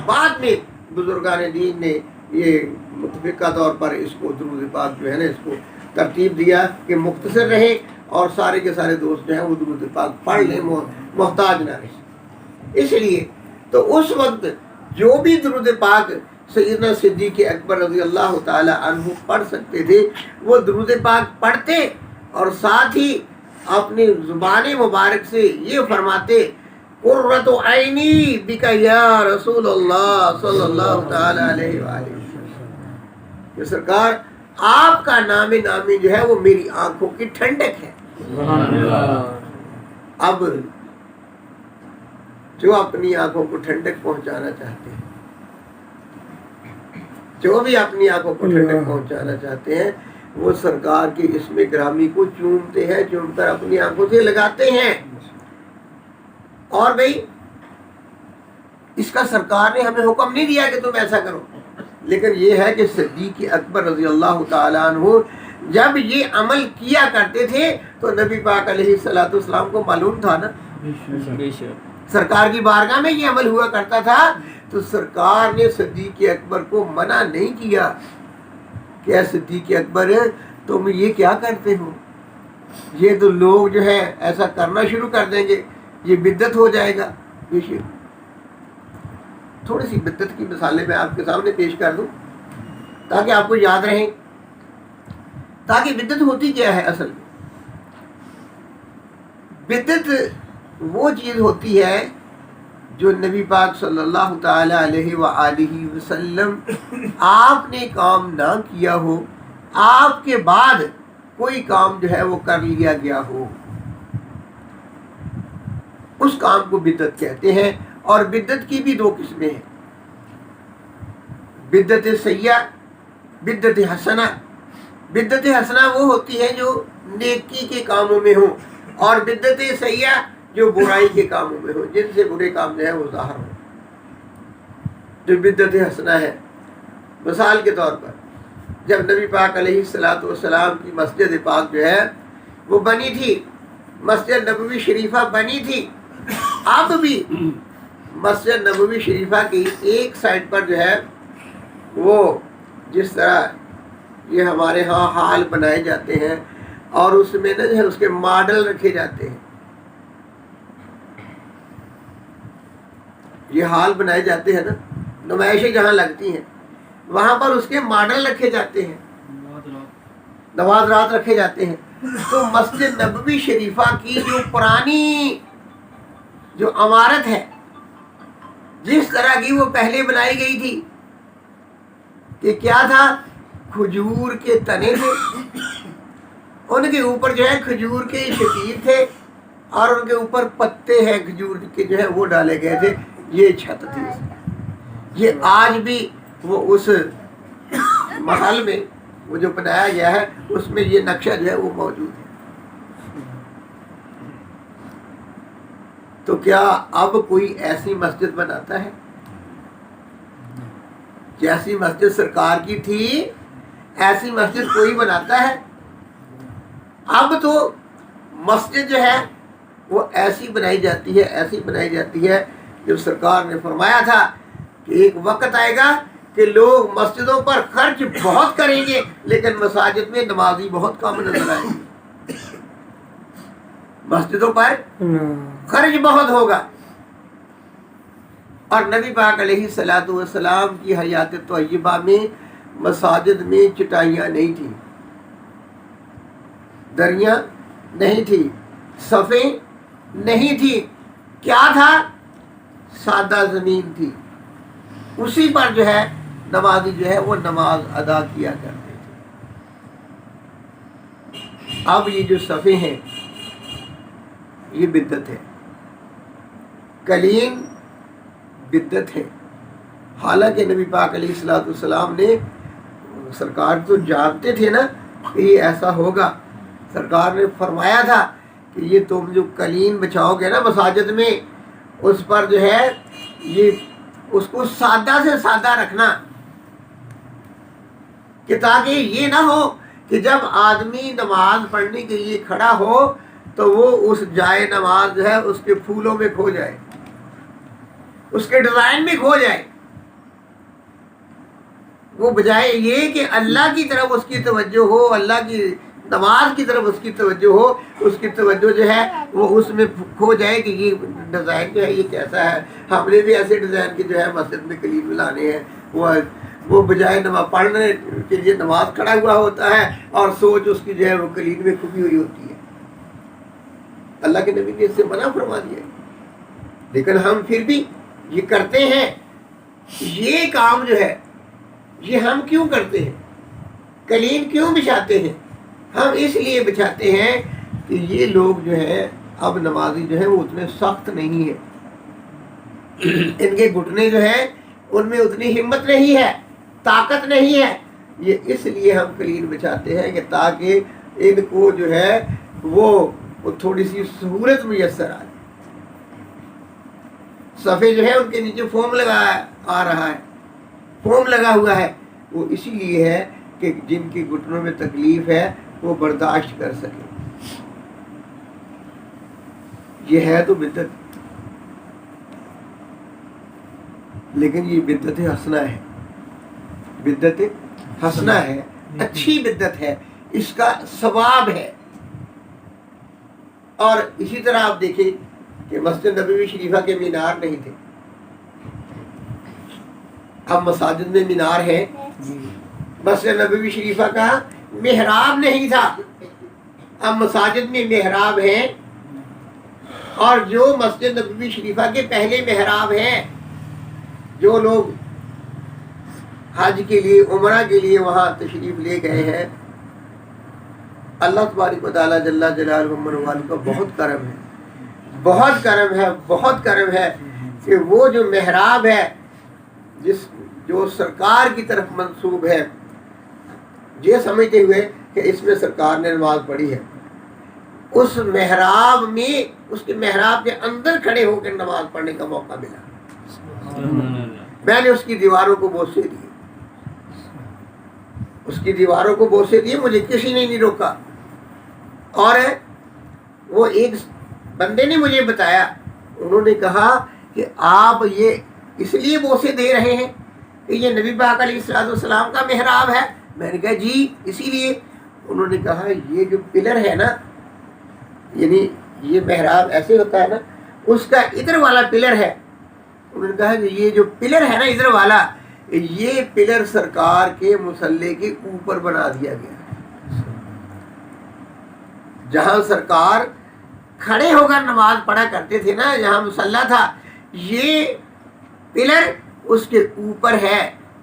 بعد میں بزرگان دین نے یہ متفقہ طور پر اس کو درود پاک جو ہے نا اس کو ترتیب دیا کہ مختصر رہے اور سارے کے سارے دوست جو ہیں وہ درود پاک پڑھ لیں، محتاج نہ رہے۔ اس لیے تو اس وقت جو بھی درود پاک سیدنا صدیق اکبر رضی اللہ تعالی عنہ پڑھ سکتے تھے وہ درود پاک پڑھتے، اور ساتھ ہی اپنی زبان مبارک سے یہ فرماتے قرۃ عینی بک یا رسول اللہ صلی اللہ تعالی علیہ وآلہ وسلم، کہ سرکار آپ کا نام نامی جو ہے وہ میری آنکھوں کی ٹھنڈک ہے۔ اب جو اپنی آنکھوں کو ٹھنڈک پہنچانا چاہتے ہیں، جو بھی اپنی آنکھوں کو ٹھنڈک پہنچانا چاہتے ہیں وہ سرکار کے اسم گرامی کو چومتے ہیں، چوم کر اپنی آنکھوں سے لگاتے ہیں۔ اور بھئی اس کا سرکار نے ہمیں حکم نہیں دیا کہ تم ایسا کرو، لیکن یہ ہے کہ صدیق اکبر رضی اللہ تعالیٰ عنہ جب یہ عمل کیا کرتے تھے تو نبی پاک علیہ السلام کو معلوم تھا نا، سرکار کی بارگاہ میں یہ عمل ہوا کرتا تھا، تو سرکار نے صدیق اکبر کو منع نہیں کیا کہ اے صدیق اکبر تم یہ کیا کرتے ہو، یہ تو لوگ جو ہے ایسا کرنا شروع کر دیں گے، یہ بدعت ہو جائے گا۔ تھوڑی سی بدعت کی مثالیں میں آپ کے سامنے پیش کر دوں تاکہ آپ کو یاد رہیں، تاکہ بدعت ہوتی کیا ہے۔ اصل بدعت وہ چیز ہوتی ہے جو نبی پاک صلی اللہ تعالی علیہ وآلہ وسلم آپ نے کام نہ کیا ہو، آپ کے بعد کوئی کام جو ہے وہ کر لیا گیا ہو، اس کام کو بدعت کہتے ہیں۔ اور بدعت کی بھی دو قسمیں ہیں، بدعت سیئہ، بدعت حسنہ۔ بدعت حسنہ وہ ہوتی ہے جو نیکی کے کاموں میں ہوں، اور بدعت سیئہ جو برائی کے کاموں میں ہوں، جن سے برے کام جو ہے وہ ظاہر ہوں۔ جو بدعت حسنہ ہے، مثال کے طور پر جب نبی پاک علیہ الصلوۃ والسلام کی مسجد پاک جو ہے وہ بنی تھی، مسجد نبوی شریفہ بنی تھی، اب بھی مسجد نبوی شریفہ کی ایک سائڈ پر جو ہے وہ جس طرح یہ ہمارے ہاں ہال بنائے جاتے ہیں اور اس میں نا جو ہے اس کے ماڈل رکھے جاتے ہیں، یہ ہال بنائے جاتے ہیں نا، نمائشیں جہاں لگتی ہیں وہاں پر اس کے ماڈل رکھے جاتے ہیں، نوادرات رکھے جاتے ہیں۔ تو مسجد نبوی شریفہ کی جو پرانی جو عمارت ہے، جس طرح کی وہ پہلے بنائی گئی تھی کہ کیا تھا، کھجور کے تنے تھے، ان کے اوپر جو ہے کھجور کے شتیر تھے، اور ان کے اوپر پتے ہیں کھجور کے جو ہے وہ ڈالے گئے تھے، یہ چھت تھی۔ یہ آج بھی وہ اس محل میں وہ جو بنایا گیا ہے اس میں یہ نقشہ جو ہے وہ موجود ہے۔ تو کیا اب کوئی ایسی مسجد بناتا ہے؟ جیسی مسجد سرکار کی تھی ایسی مسجد کوئی بناتا ہے؟ اب تو مسجد جو ہے وہ ایسی بنائی جاتی ہے، ایسی بنائی جاتی ہے جو سرکار نے فرمایا تھا کہ ایک وقت آئے گا کہ لوگ مسجدوں پر خرچ بہت کریں گے لیکن مساجد میں نمازی بہت کم نظر آئیں گے۔ مسجدوں پر خرچ بہت ہوگا، اور نبی پاک علیہ الصلوۃ والسلام کی حیات طیبہ میں مساجد میں چٹائیاں نہیں تھیں، دریاں نہیں تھی، صفیں نہیں تھی، کیا تھا؟ سادہ زمین تھی، اسی پر جو ہے نمازی جو ہے وہ نماز ادا کیا کرتے تھے۔ اب یہ جو صفیں ہیں یہ بدعت ہے، قلین بدعت ہے۔ حالانکہ نبی پاک علیہ الصلوۃ والسلام نے، سرکار تو جانتے تھے نا کہ یہ ایسا ہوگا، سرکار نے فرمایا تھا کہ یہ تم جو قلین بچھاؤ گے نا مساجد میں، اس پر جو ہے یہ اس کو سادہ سے سادہ رکھنا، کہ تاکہ یہ نہ ہو کہ جب آدمی نماز پڑھنے کے لیے کھڑا ہو تو وہ اس جائے نماز جو ہے اس کے پھولوں میں کھو جائے، اس کے ڈیزائن میں کھو جائے۔ وہ بجائے یہ کہ اللہ کی طرف اس کی توجہ ہو، اللہ کی نماز کی طرف اس کی توجہ ہو، اس کی توجہ جو ہے وہ اس میں کھو جائے کہ یہ ڈیزائن جو ہے یہ کیسا ہے، ہم نے بھی ایسے ڈیزائن کے جو ہے مسجد میں قلین لانے ہیں۔ وہ بجائے نماز پڑھنے کے لیے نماز کھڑا ہوا ہوتا ہے اور سوچ اس کی جو ہے وہ قلین میں کھبی ہوئی ہوتی ہے۔ اللہ کے نبی نے اس سے منع فرما دیا ہے، لیکن ہم پھر بھی یہ کرتے ہیں۔ یہ کام جو ہے یہ ہم کیوں کرتے ہیں؟ قلین کیوں بچھاتے ہیں؟ ہم اس لیے بچھاتے ہیں کہ یہ لوگ جو ہے اب نمازی جو ہے وہ اتنے سخت نہیں ہے، ان کے گھٹنے جو ہیں ان میں اتنی ہمت نہیں ہے، طاقت نہیں ہے۔ یہ اس لیے ہم قلین بچھاتے ہیں کہ تاکہ ان کو جو ہے وہ تھوڑی سی سہولت میسر آئے۔ صفحے جو ہے ان کے نیچے فوم لگا آ رہا ہے، فوم لگا ہوا ہے، وہ اسی لیے ہے کہ جن کے گھٹنوں میں تکلیف ہے وہ برداشت کر سکے۔ یہ ہے تو بدعت، لیکن یہ بدعت حسنہ ہے، بدعت حسنہ ہے، اچھی بدعت ہے، اس کا ثواب ہے۔ اور اسی طرح آپ دیکھیں کہ مسجد نبوی شریفہ کے مینار نہیں تھے، اب مساجد میں مینار ہے۔ مسجد نبوی شریفہ کا محراب نہیں تھا، اب مساجد میں محراب ہے۔ اور جو مسجد نبوی شریفہ کے پہلے محراب ہیں، جو لوگ حج کے لیے عمرہ کے لیے وہاں تشریف لے گئے ہیں، اللہ تبارک و تعالیٰ جل جلالہ والہ کا بہت کرم ہے، بہت کرم ہے، بہت کرم ہے کہ وہ جو محراب ہے جو سرکار کی طرف منسوب ہے، یہ سمجھتے ہوئے کہ اس میں سرکار نے نماز پڑھی ہے، اس محراب میں، اس کے محراب کے اندر کھڑے ہو کر نماز پڑھنے کا موقع ملا۔ میں نے اس کی دیواروں کو بوسے دیے، اس کی دیواروں کو بوسے دیے، مجھے کسی نے نہیں روکا۔ اور وہ ایک بندے نے مجھے بتایا، انہوں نے کہا کہ آپ یہ اس لیے بوسے دے رہے ہیں کہ یہ نبی پاک علیہ السلام کا محراب ہے؟ میں نے کہا جی اسی لیے۔ انہوں نے کہا یہ جو پلر ہے نا، یعنی یہ محراب ایسے ہوتا ہے نا، اس کا ادھر والا پلر ہے۔ انہوں نے کہا کہ یہ جو پلر ہے نا ادھر والا، یہ پلر سرکار کے مصلی کے اوپر بنا دیا گیا ہے۔ جہاں سرکار کھڑے ہو کر نماز پڑھا کرتے تھے نا، جہاں مصلی تھا، یہ پلر اس کے اوپر ہے۔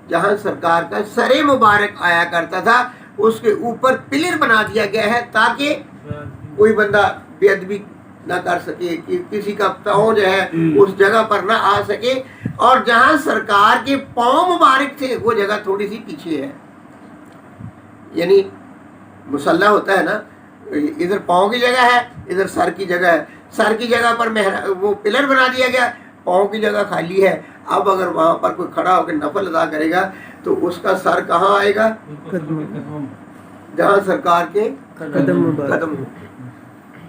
جہاں سرکار کا سر مبارک آیا کرتا تھا، اس کے اوپر پلر بنا دیا گیا ہے تاکہ کوئی بندہ بے ادبی نہ کر سکے، کہ کسی کا پاؤں جو ہے اس جگہ پر نہ آ سکے۔ اور جہاں سرکار کے پاؤں مبارک تھے وہ جگہ تھوڑی سی پیچھے ہے، یعنی مصلی ہوتا ہے نا، ادھر پاؤں کی جگہ ہے، ادھر سر کی جگہ ہے، سر کی جگہ پر وہ پلر بنا دیا گیا، پاؤں کی جگہ خالی ہے۔ اب اگر وہاں پر کوئی کھڑا ہو کے نفل ادا کرے گا تو اس کا سر کہاں آئے گا؟ جہاں سرکار کے قدم ہو،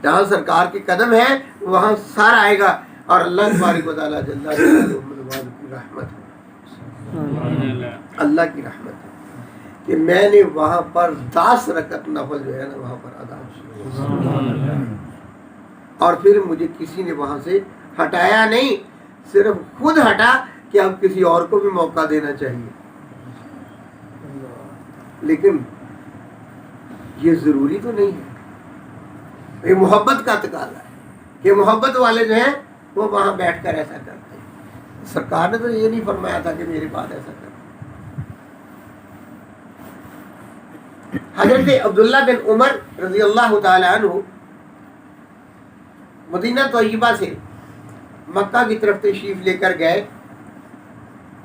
جہاں سرکار کے قدم ہے وہاں سر آئے گا۔ اور اللہ تبارک و تعالیٰ جل جلالہ کی رحمت ہے، اللہ کی رحمت ہے کہ میں نے وہاں پر 10 رکعت نفل جو ہے نا وہاں پر ادا کیا، اور پھر مجھے کسی نے وہاں سے ہٹایا نہیں، صرف خود ہٹا کہ اب کسی اور کو بھی موقع دینا چاہیے۔ لیکن یہ ضروری تو نہیں ہے، یہ محبت کا تقاضا ہے کہ محبت والے جو ہیں وہ وہاں بیٹھ کر ایسا کرتے ہیں۔ سرکار نے تو یہ نہیں فرمایا تھا کہ میرے بعد ایسا کریں۔ حضرت عبداللہ بن عمر رضی اللہ تعالی عنہ مدینہ طیبہ سے مکہ کی طرف تشریف لے کر گئے،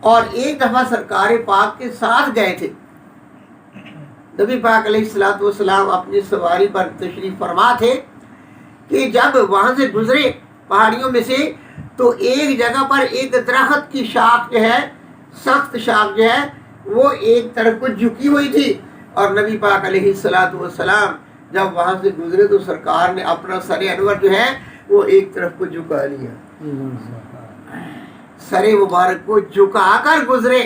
اور ایک دفعہ سرکار پاک کے ساتھ گئے تھے۔ نبی پاک علیہ السلام اپنی سواری پر تشریف فرما تھے کہ جب وہاں سے گزرے پہاڑیوں میں سے، تو ایک جگہ پر ایک درخت کی شاخ جو ہے، سخت شاخ جو ہے، وہ ایک طرف کو جھکی ہوئی تھی، اور نبی پاک علیہ السلام جب وہاں سے گزرے تو سرکار نے اپنا سر انور جو ہے وہ ایک طرف کو جھکا لیا، سر مبارک کو جھکا کر گزرے۔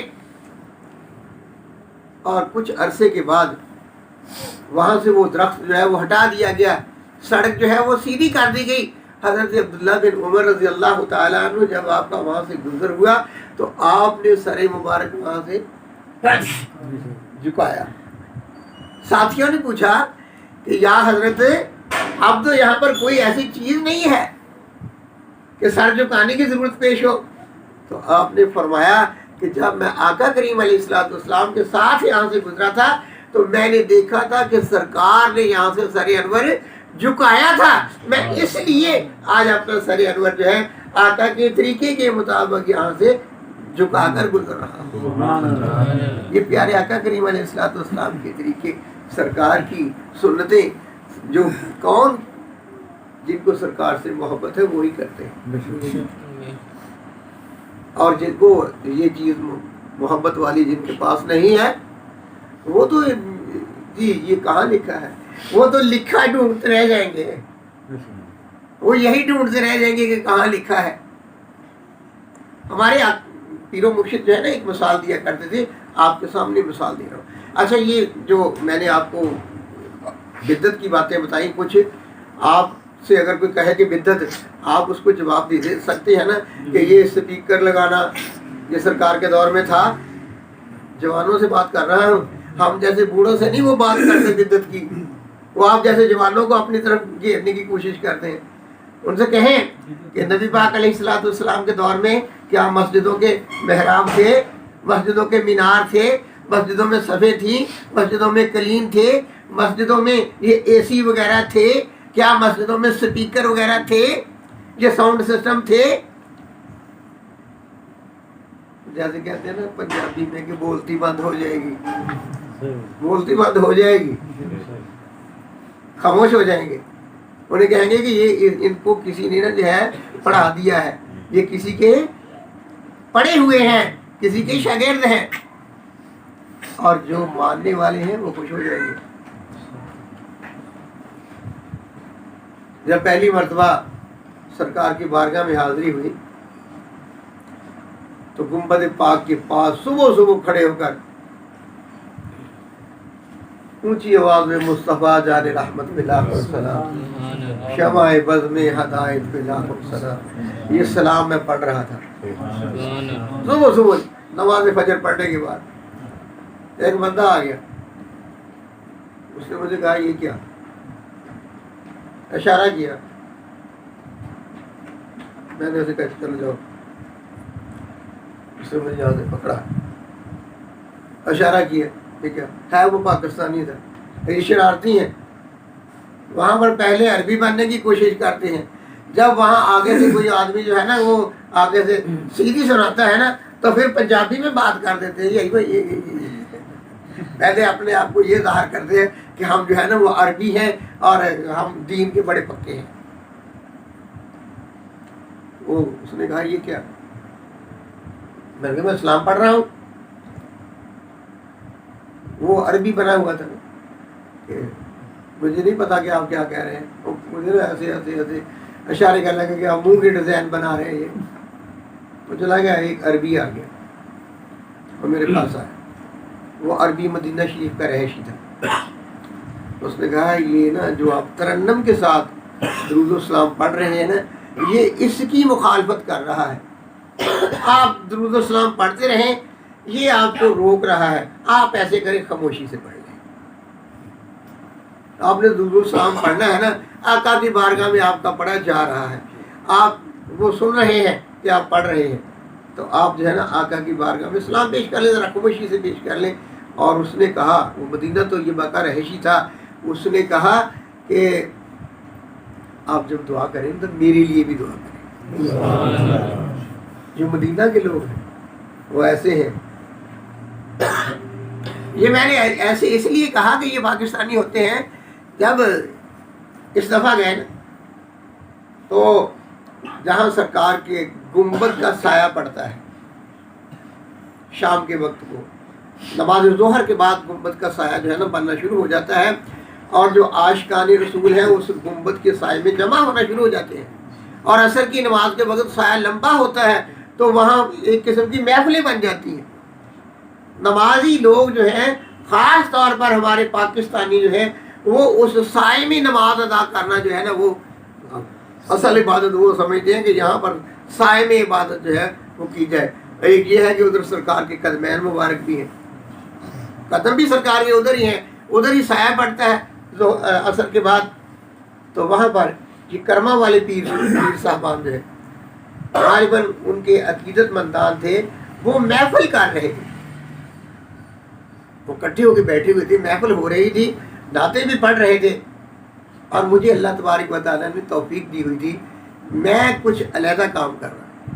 اور کچھ عرصے کے بعد وہاں سے وہ درخت جو ہے وہ ہٹا دیا گیا، سڑک جو ہے وہ سیدھی کر دی گئی۔ حضرت عبداللہ بن عمر رضی اللہ تعالیٰ عنہ جب آپ کا وہاں سے گزر ہوا تو آپ نے سر مبارک وہاں سے جھکایا۔ ساتھیوں نے پوچھا کہ یا حضرت، اب تو یہاں پر کوئی ایسی چیز نہیں ہے کہ سر جھکانے کی ضرورت پیش ہو۔ تو آپ نے فرمایا کہ جب میں آقا کریم علیہ السلام کے ساتھ یہاں سے گزرا تھا تو میں نے دیکھا تھا کہ سرکار نے یہاں سے سر انور جھکایا تھا، میں اس لیے آج اپنا سر انور جو ہے آقا کے طریقے کے مطابق یہاں سے جھکا کر گزر رہا ہوں۔ یہ پیارے آقا کریم علیہ السلام کے طریقے، سرکار کی سنتیں، جو کون جن کو سرکار سے محبت ہے وہی کرتے ہیں، اور جن کو یہ چیز محبت والی جن کے پاس نہیں ہے وہ تو جی یہ کہاں لکھا ہے، وہ تو لکھا ڈھونڈتے رہ جائیں گے، وہ یہی ڈھونڈتے رہ جائیں گے کہ کہاں لکھا ہے۔ ہمارے پیر و مرشد جو ہے نا ایک مثال دیا کرتے تھے، آپ کے سامنے مثال دے رہا ہوں۔ اچھا، یہ جو میں نے آپ کو بدعت کی باتیں بتائیں، کچھ آپ سے اگر کوئی کہے کہ بدعت، آپ اس کو جواب دے سکتے ہیں نا کہ یہ اسپیکر لگانا یہ سرکار کے دور میں تھا۔ جوانوں سے بات کر رہا ہوں، ہم جیسے بوڑھوں سے نہیں وہ بات کرتے بدعت کی، وہ آپ جیسے جوانوں کو اپنی طرف گھیرنے کی کوشش کرتے ہیں۔ ان سے کہیں کہ نبی پاک علیہ الصلوۃ والسلام کے دور میں کیا مسجدوں کے محراب تھے, مسجدوں کے مینار تھے, مسجدوں میں صفیں تھیں, مسجدوں میں قلین تھے, مسجدوں میں یہ اے سی وغیرہ تھے, کیا مسجدوں میں سپیکر وغیرہ تھے, یہ ساؤنڈ سسٹم تھے؟ جیسے کہتے ہیں نا پنجابی میں کہ بولتی بند ہو جائے گی, بولتی بند ہو جائے گی, خاموش ہو جائیں گے. انہیں کہیں گے کہ یہ ان کو کسی نے نا جو ہے پڑھا دیا ہے, یہ کسی کے پڑھے ہوئے ہیں, کسی کے شاگرد ہیں, اور جو ماننے والے ہیں وہ خوش ہو جائیں گے. جب پہلی مرتبہ سرکار کی بارگاہ میں حاضری ہوئی تو گنبد پاک کے پاس صبح صبح کھڑے ہو کر اونچی آواز میں مصطفیٰ جان رحمت پہ لاکھ السلام, شمع بز میں ہدایت پہ لاکھ السلام, یہ سلام میں پڑھ رہا تھا صبح صبح نماز فجر پڑھنے کے بعد. ایک بندہ آ گیا, اس نے مجھے کہا یہ کیا, اشارہ کیا, میں نے اسے کہا چلو جاؤ. اس نے مجھے یہاں سے پکڑا, اشارہ کیا, یہ کیا ہے, وہ پاکستانی تھا. یہ شرارتی ہیں, وہاں پر پہلے عربی بننے کی کوشش کرتے ہیں, جب وہاں آگے سے کوئی آدمی جو ہے نا وہ آگے سے سیدھی سناتا ہے نا تو پھر پنجابی میں بات کر دیتے ہیں. یہی پہلے اپنے آپ کو یہ ظاہر کرتے ہیں کہ ہم جو ہے نا وہ عربی ہیں اور ہم دین کے بڑے پکے ہیں. وہ اس نے کہا یہ کیا, میں نے کہا میں اسلام پڑھ رہا ہوں. وہ عربی بنا ہوا تھا کہ مجھے نہیں پتا کہ آپ کیا کہہ رہے ہیں. مجھے ایسے ایسے ایسے اشارے کرنے لگے کہ آپ منہ کے ڈیزائن بنا رہے ہیں. یہ وہ چلا گیا, ایک عربی آ گیا اور میرے پاس آیا. وہ عربی مدینہ شریف کا رہائشی تھا. اس نے کہا یہ نا جو آپ ترنم کے ساتھ درود و سلام پڑھ رہے ہیں نا, یہ اس کی مخالفت کر رہا ہے. آپ درود و سلام پڑھتے رہیں, یہ آپ کو روک رہا ہے. آپ ایسے کریں, خاموشی سے پڑھ لیں. آپ نے درود و سلام پڑھنا ہے نا, آقا کی بارگاہ میں آپ کا پڑھا جا رہا ہے, آپ وہ سن رہے ہیں کہ آپ پڑھ رہے ہیں, تو آپ جو ہے نا آقا کی بارگاہ میں سلام پیش کر لیں, ذرا خاموشی سے پیش کر لیں. اور اس نے کہا, وہ مدینہ تو یہ باقا رہائشی تھا, اس نے کہا کہ آپ جب دعا کریں تو میرے لیے بھی دعا کریں. جو مدینہ کے لوگ ہیں وہ ایسے ہیں. یہ میں نے ایسے اس لیے کہا کہ یہ پاکستانی ہوتے ہیں. جب اس دفعہ گئے نا تو جہاں سرکار کے گنبد کا سایہ پڑتا ہے شام کے وقت کو, نماز ظہر کے بعد گنبد کا سایہ جو ہے نا بننا شروع ہو جاتا ہے, اور جو عاشقان رسول ہیں اس گنبد کے سائے میں جمع ہونا شروع ہو جاتے ہیں. اور عصر کی نماز کے وقت سایہ لمبا ہوتا ہے تو وہاں ایک قسم کی محفلیں بن جاتی ہیں. نمازی لوگ جو ہیں خاص طور پر ہمارے پاکستانی جو ہیں وہ اس سائے میں نماز ادا کرنا جو ہے نا وہ اصل عبادت وہ سمجھتے ہیں کہ یہاں پر سائے میں عبادت جو ہے وہ کی جائے. ایک یہ ہے کہ ادھر سرکار کے قدمین مبارک بھی ہیں, قدم بھی سرکار کے ادھر ہی ہیں, ادھر ہی سایہ پڑتا ہے عصر کے بعد. تو وہاں پر یہ کرما والے پیر صاحبان جو ہے غالباً ان کے عقیدت مندان تھے, وہ محفل کر رہے تھے. وہ اکٹھے ہو کے بیٹھے ہوئے تھے, محفل ہو رہی تھی, نعتیں بھی پڑھ رہے تھے. اور مجھے اللہ تبارک و تعالیٰ نے توفیق دی ہوئی تھی, میں کچھ علیحدہ کام کر رہا.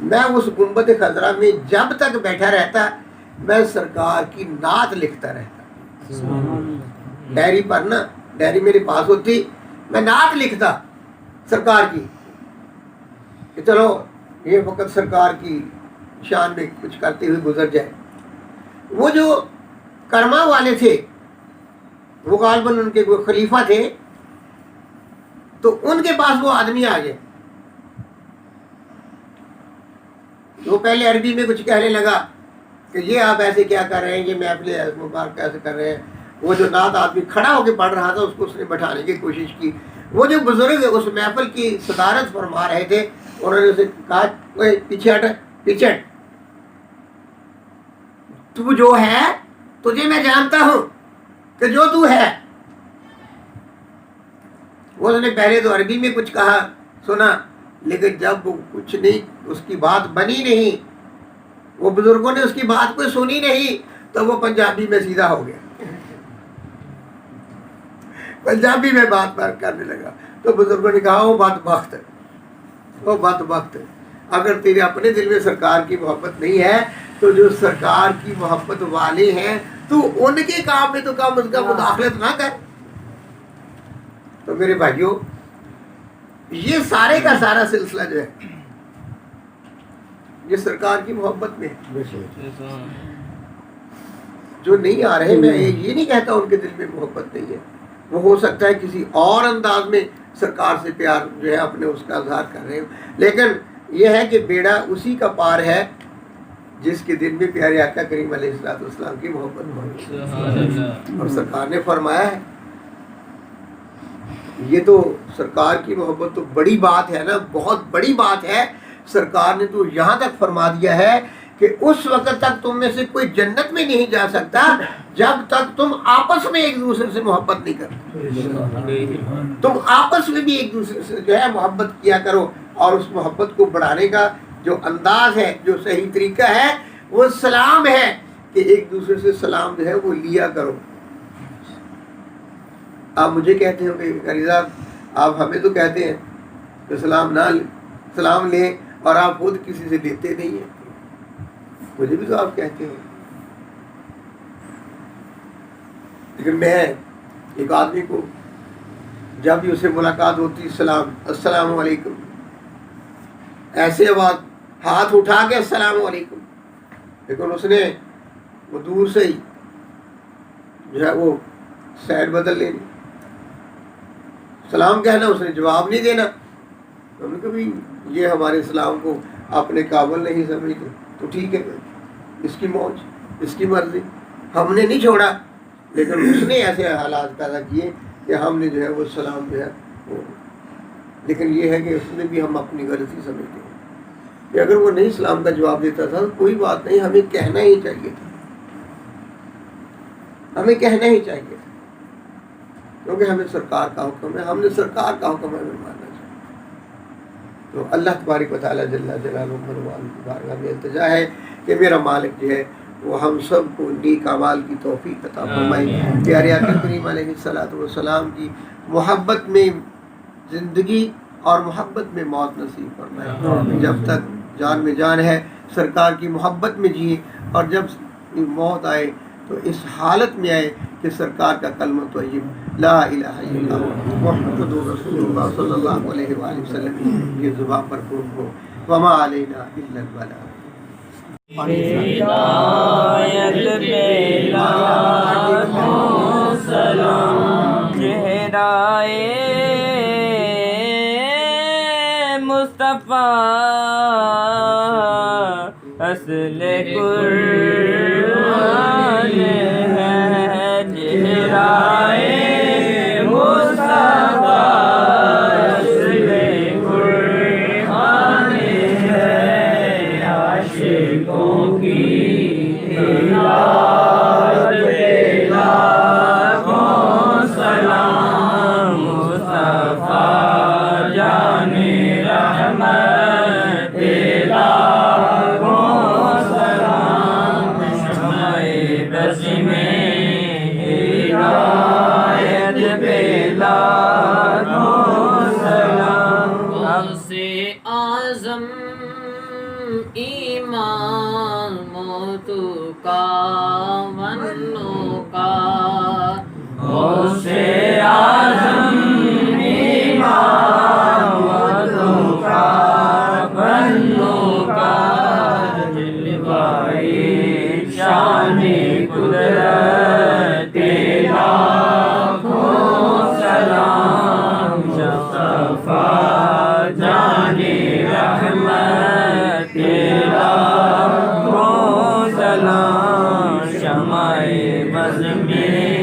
میں اس گنبد خضرا میں جب تک بیٹھا رہتا میں سرکار کی نعت لکھتا رہتا. ڈائری پر نا, ڈائری میرے پاس ہوتی, میں نعت لکھتا سرکار کی کہ چلو یہ وقت سرکار کی شان میں کچھ کرتے ہوئے گزر جائے. وہ جو کرما والے تھے وہ غالباً ان کے کوئی خلیفہ تھے, تو ان کے پاس وہ آدمی آ گئے. وہ پہلے عربی میں کچھ کہنے لگا کہ یہ آپ ایسے کیا کر رہے ہیں, یہ محفل مبارک کیسے کر رہے ہیں. وہ جو نعت آدمی کھڑا ہو کے پڑھ رہا تھا اس کو اس نے بٹھانے کی کوشش کی. وہ جو بزرگ اس محفل کی صدارت فرما رہے تھے انہوں نے اسے کہا پیچھے ہٹ, پیچھے ہٹ, تو جو ہے تجھے میں جانتا ہوں کہ جو تو ہے. اس نے پہلے تو عربی میں کچھ کہا سنا، لیکن جب وہ کچھ نہیں، اس کی بات بنی نہیں، وہ بزرگوں نے اس کی بات کوئی سنی نہیں، تو وہ پنجابی میں سیدھا ہو گیا، پنجابی میں بات کرنے لگا۔ تو بزرگوں نے کہا وہ بدبخت ہے، وہ بدبخت ہے، اگر تیرے اپنے دل میں سرکار کی محبت نہیں ہے تو جو سرکار کی محبت والے ہیں تو ان کے کام میں تو کم از کم مداخلت نہ کر۔ تو میرے بھائیوں، یہ سارے کا سارا سلسلہ جو ہے یہ سرکار کی محبت میں ہے۔ جو نہیں آ رہے، میں یہ نہیں کہتا ان کے دل میں محبت نہیں ہے، وہ ہو سکتا ہے کسی اور انداز میں سرکار سے پیار جو ہے اپنے اس کا اظہار کر رہے ہو، لیکن یہ ہے کہ بیڑا اسی کا پار ہے جس کے دل میں پیارے آقا کریم علیہ السلام کی محبت موجود۔ اور سرکار نے فرمایا ہے، یہ تو سرکار کی محبت تو بڑی بات ہے نا، بہت بڑی بات ہے۔ سرکار نے تو یہاں تک فرما دیا ہے کہ اس وقت تک تم میں سے کوئی جنت میں نہیں جا سکتا جب تک تم آپس میں ایک دوسرے سے محبت نہیں کرتے۔ تم آپس میں بھی ایک دوسرے سے جو ہے محبت کیا کرو، اور اس محبت کو بڑھانے کا جو انداز ہے، جو صحیح طریقہ ہے، وہ سلام ہے کہ ایک دوسرے سے سلام جو ہے وہ لیا کرو۔ آپ مجھے کہتے ہو کہ قاری صاحب آپ ہمیں تو کہتے ہیں کہ سلام لیں اور آپ خود کسی سے لیتے نہیں ہیں، مجھے بھی تو آپ کہتے ہو۔ لیکن میں ایک آدمی کو جب بھی اسے ملاقات ہوتی، السلام علیکم، ایسے آواز ہاتھ اٹھا کے السلام علیکم، لیکن اس نے وہ دور سے ہی جو ہے وہ سائڈ بدل لینی، سلام کہنا، اس نے جواب نہیں دینا۔ ہم نے کہا بھی یہ ہمارے اسلام کو اپنے قابل نہیں سمجھتے، تو ٹھیک ہے، اس کی موج، اس کی مرضی، ہم نے نہیں چھوڑا، لیکن اس نے ایسے حالات پیدا کیے کہ ہم نے جو ہے وہ سلام جو ہے وہ، لیکن یہ ہے کہ اس میں بھی ہم اپنی غلطی سمجھتے ہیں کہ اگر وہ نہیں سلام کا جواب دیتا تھا تو کوئی بات نہیں، ہمیں کہنا ہی چاہیے تھا، ہمیں کہنا ہی چاہیے تھا، کیونکہ ہمیں سرکار کا حکم ہے، ہم نے سرکار کا حکم ہمیں ماننا چاہیے۔ تو اللہ تبارک و تعالیٰ جل جلالہ کی بارگاہ میں التجا ہے کہ میرا مالک جو ہے وہ ہم سب کو نیک اعمال کی توفیق عطا فرمائے، پیارے آقا کریم علیہ الصلوۃ والسلام کی محبت میں زندگی اور محبت میں موت نصیب فرمائے، جب تک جان میں جان ہے سرکار کی محبت میں جیے، اور جب موت آئے تو اس حالت میں آئے کہ سرکار کا کلمہ طیب لا الہ الا اللہ محمد رسول اللہ صلی اللہ علیہ وآلہ وسلم یہ زبان پر قرب ہو۔ وما علینا الا البلاغ۔ ہدایت پہ لاکھوں سلام، چہرائے مصطفیٰ اصل قرآن ہے، چہرائے مصطفیٰ اصل قرآن ہے، عاشقوں کی ہدایت پہ لاکھوں سلام، مصطفیٰ جان رحمت پہ لاکھوں سلام، شمع بز میں ہدایت پہ لاکھوں سلام، ہم سے اعظم ایمان موتو کا ونو کا، ہم سے اعظم ایمان موتو کا ونو کا، جلوائے شان قدرت لاکھوں سلام، مصطفیٰ جان رحمت لاکھوں سلام، شمع بز میں